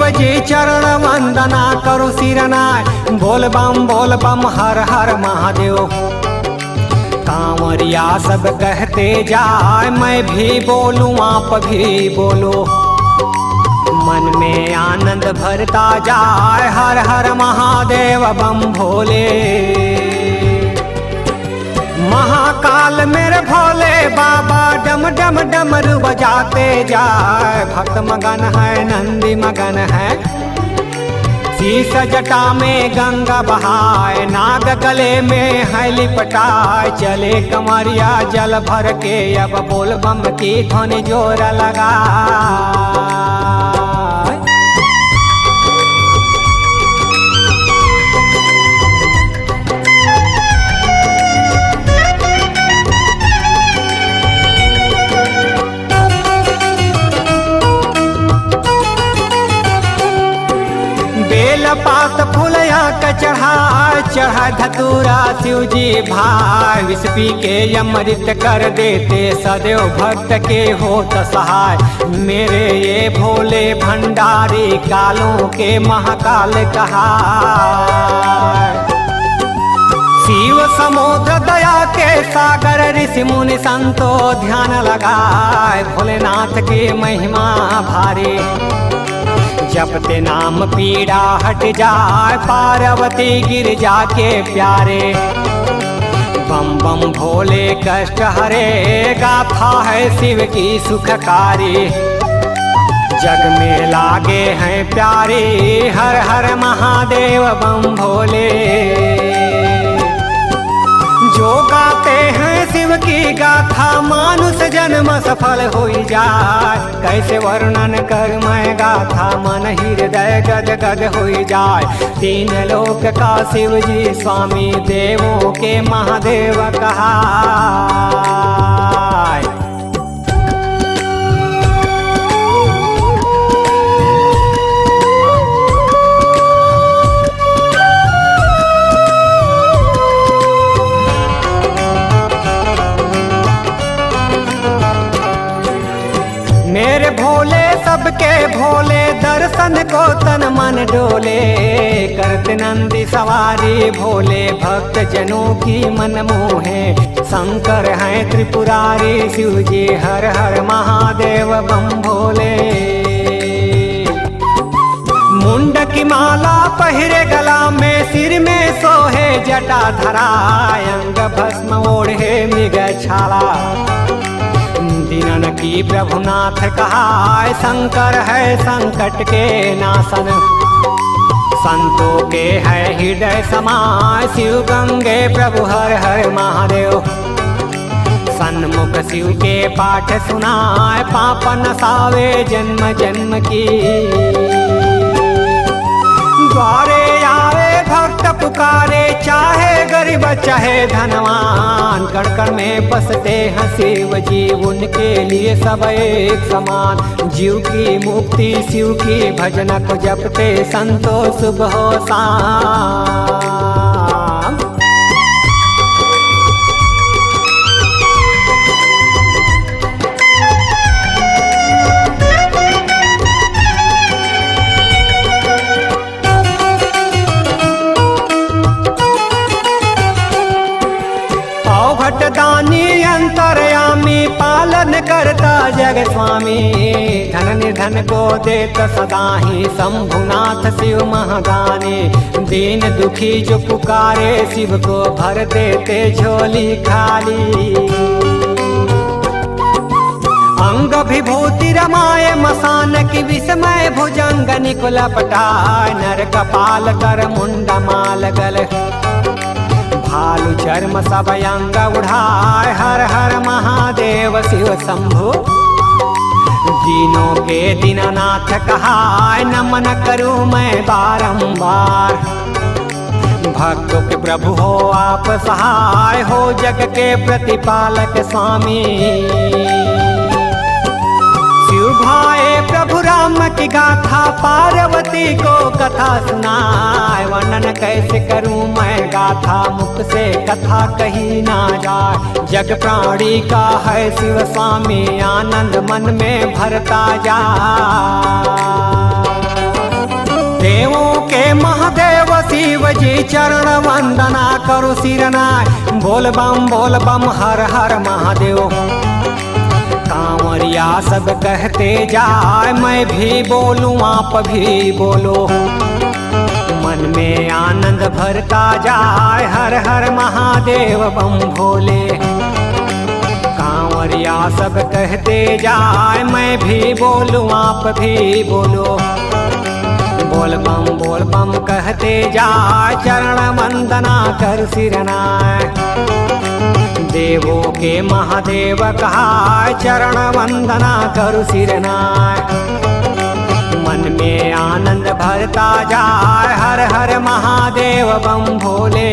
शिव जी चरण वंदना करो सिरनाय, बोल बम हर हर महादेव। कांवरिया सब कहते जाए, मैं भी बोलूं आप भी बोलो, मन में आनंद भरता जाए, हर हर महादेव बम भोले। महाकाल मेरे भोले बाबा डम डम डमरू बजाते जाए, भक्त मगन है नंदी मगन है, शीश जटा में गंगा बहाए, नाग गले में है लिपटाए, चले कमरिया जल भर के अब बोल बम की ध्वनि जोर लगा। पात फूलया का चढ़ा धतूरा शिव जी भाई, विष पी के अमृत कर देते सदैव भक्त के होत सहाय। मेरे ये भोले भंडारी कालों के महाकाल कहा, शिव समुद्र दया के सागर ऋषि मुनि संतो ध्यान लगाए, भोलेनाथ की महिमा भारी, जपते नाम पीड़ा हट जाए, पार्वती गिर जाके प्यारे। बम बम भोले कष्ट हरे, गाथा है शिव की सुखकारी, जग में लागे हैं प्यारे, हर हर महादेव बम भोले। जो गाते हैं शिव की गाथा, मानुष जन्म सफल हो जाए, कैसे वर्णन कर मैं गाथा, मन हृदय गद गद हो जाए। तीन लोक का शिव जी स्वामी, देवों के महादेव कहा। मेरे भोले सबके भोले, दर्शन को तन मन डोले, करते नंदी सवारी भोले, भक्त जनों की मन मोहे। शंकर हैं त्रिपुरारी शिव जी, हर हर महादेव बम भोले। मुंड की माला पहिरे गला में, सिर में सोहे जटा धरा, अंग भस्म ओढ़े मृग छाला, दीनन की प्रभुनाथ कहा, शंकर है संकट के नाशन, संतों के है हृदय समाय, शिव गंगे प्रभु हर हर महादेव। सन्मुख शिव के पाठ सुनाए, पाप नसावे जन्म जन्म की, द्वारे आवे भक्त पुकारे, चाहे गरीब चाहे धनवान, कण कण में बसते हैं शिव जी, उनके लिए सब एक समान। जीव की मुक्ति शिव की भजन को जपते संतोष सुबह शाम। दानी अंतर्यामी, पालन करता जग स्वामी, धन निर्धन को देत सदा ही, शंभुनाथ शिव महादानी। दीन दुखी जो पुकारे शिव को, भर देते झोली खाली। अंग विभूति रमाए मसान की, विस्मय भुजंग निकुल पटाय, नर कपाल कर मुंड माल गल, भालू चर्म सब अंग उड़ाए, हर हर महादेव शिव शंभु। दीनों के दीननाथ कहाय, नमन करूं मैं बारंबार, भक्तों के प्रभु हो आप सहाय, हो जग के प्रतिपालक स्वामी। शिव भाए प्रभु राम की गाथा, पार्वती को कथा सुनाए, वर्णन कैसे करूं मैं गाथा, मुख से कथा कही ना जाए। जग प्राणी का है शिव स्वामी, आनंद मन में भरता जाए। देवों के महादेव शिव जी चरण वंदना करो सिरनाय। बोल बम हर हर महादेव। कांवरिया सब कहते जाए, मैं भी बोलूं आप भी बोलो। मन में आनंद भरता जाए, हर हर महादेव बम भोले। कांवरिया सब कहते जाए, मैं भी बोलूं आप भी बोलो। बोल बम कहते जाए, चरण वंदना कर सिरनाय। देवों के महादेव कहा, चरण वंदना कर सिरनाय। मन में आनंद भरता जाए, हर हर महादेव बम भोले।